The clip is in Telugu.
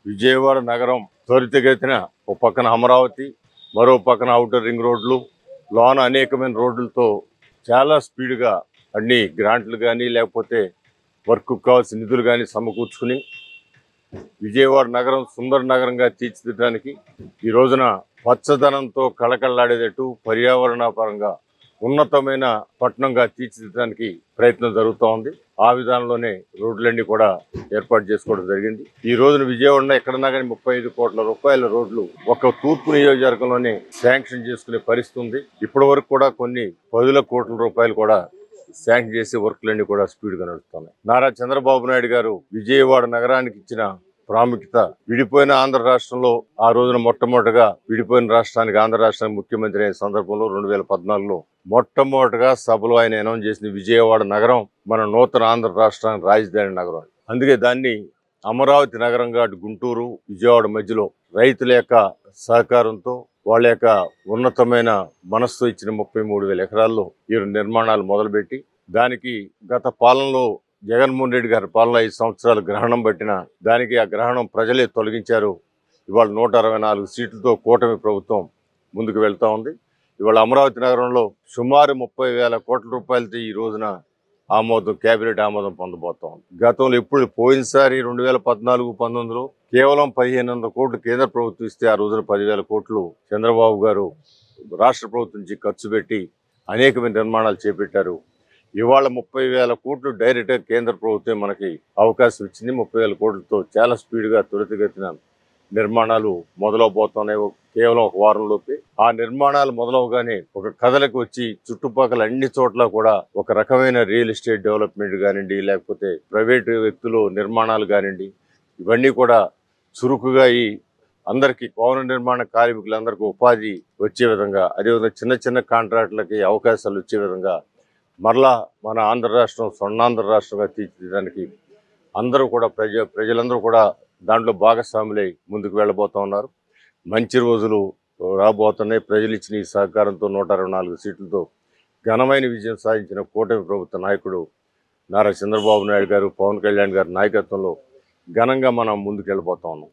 విజయవాడ నగరం త్వరితగతిన ఒక పక్కన అమరావతి, మరో పక్కన ఔటర్ రింగ్ రోడ్లు, లోన అనేకమైన రోడ్లతో చాలా స్పీడ్గా అన్ని గ్రాంట్లు కానీ లేకపోతే వర్క్ కావాల్సిన నిధులు కానీ సమకూర్చుకుని విజయవాడ నగరం సుందర నగరంగా తీర్చిదిద్దడానికి ఈ రోజున పచ్చదనంతో కళకళలాడేటట్టు పర్యావరణ పరంగా ఉన్నతమైన పట్టణంగా తీర్చిదిద్దడానికి ప్రయత్నం జరుగుతూ ఉంది. ఆ విధానంలోనే రోడ్లన్నీ కూడా ఏర్పాటు చేసుకోవడం జరిగింది. ఈ రోజున విజయవాడలో ఎక్కడన్నా కానీ 35 కోట్ల రూపాయల రోడ్లు ఒక తూర్పు నియోజకవర్గంలోనే శాంక్షన్ చేసుకునే పరిస్థితి ఉంది. ఇప్పటి వరకు కూడా కొన్ని 10 కోట్ల రూపాయలు కూడా శాంక్షన్ చేసే వర్క్లన్నీ కూడా స్పీడ్గా నడుస్తున్నాయి. నారా చంద్రబాబు నాయుడు గారు విజయవాడ నగరానికి ఇచ్చిన ప్రాముఖ్యత, విడిపోయిన ఆంధ్ర రాష్ట్రంలో ఆ రోజున మొట్టమొదటిగా విడిపోయిన రాష్ట్రానికి ఆంధ్ర రాష్ట్రానికి ముఖ్యమంత్రి అయిన సందర్భంలో 2014లో మొట్టమొదటిగా సభలో ఆయన అనౌన్స్ చేసిన విజయవాడ నగరం మన నూతన ఆంధ్ర రాష్ట్రానికి రాజధాని నగరం. అందుకే దాన్ని అమరావతి నగరంగా గుంటూరు విజయవాడ మధ్యలో రైతుల యొక్క సహకారంతో వాళ్ళ యొక్క ఉన్నతమైన మనస్సు ఇచ్చిన 33,000 ఎకరాల్లో ఈ నిర్మాణాలు మొదలుపెట్టి దానికి గత పాలనలో జగన్మోహన్ రెడ్డి గారి పాలన 5 సంవత్సరాలు గ్రహణం పట్టిన దానికి ఆ గ్రహణం ప్రజలే తొలగించారు. ఇవాళ 164 సీట్లతో కూటమి ప్రభుత్వం ముందుకు వెళ్తా ఉంది. ఇవాళ అమరావతి నగరంలో సుమారు 30,000 కోట్ల రూపాయలతో ఈ రోజున కేబినెట్ ఆమోదం పొందబోతాం. గతంలో ఎప్పుడు పోయినసారి 2014-19లో కేవలం 1,500 కోట్లు కేంద్ర ప్రభుత్వం ఇస్తే ఆ రోజున 10,000 కోట్లు చంద్రబాబు గారు రాష్ట్ర ప్రభుత్వం నుంచి ఖర్చు పెట్టి అనేకమైన నిర్మాణాలు చేపట్టారు. ఇవాళ 30,000 కోట్లు డైరెక్ట్గా కేంద్ర ప్రభుత్వం మనకి అవకాశం ఇచ్చింది. 30,000 కోట్లతో చాలా స్పీడ్గా త్వరితగతిన నిర్మాణాలు మొదలవబోతున్నాయి. కేవలం ఒక వారంలోపే ఆ నిర్మాణాలు మొదలవగానే ఒక కథలకు వచ్చి చుట్టుపక్కల అన్ని చోట్ల కూడా ఒక రకమైన రియల్ ఎస్టేట్ డెవలప్మెంట్ కానివ్వండి, లేకపోతే ప్రైవేటు వ్యక్తులు నిర్మాణాలు కానివ్వండి, ఇవన్నీ కూడా చురుకుగా ఈ అందరికీ భవన నిర్మాణ కార్మికులందరికీ ఉపాధి వచ్చే విధంగా, అదేవిధంగా చిన్న చిన్న కాంట్రాక్టులకి అవకాశాలు వచ్చే విధంగా మరలా మన ఆంధ్ర రాష్ట్రం స్వర్ణాంధ్ర రాష్ట్రంగా తీర్చిదిద్దడానికి అందరూ కూడా ప్రజలందరూ కూడా దాంట్లో భాగస్వాములై ముందుకు వెళ్ళబోతా ఉన్నారు. మంచి రోజులు రాబోతున్నాయి. ప్రజలు ఇచ్చిన ఈ సహకారంతో 164 సీట్లతో ఘనమైన విజయం సాధించిన కూటమి ప్రభుత్వ నాయకుడు నారా చంద్రబాబు నాయుడు గారు, పవన్ కళ్యాణ్ గారి నాయకత్వంలో ఘనంగా మనం ముందుకు వెళ్ళబోతా ఉన్నాం.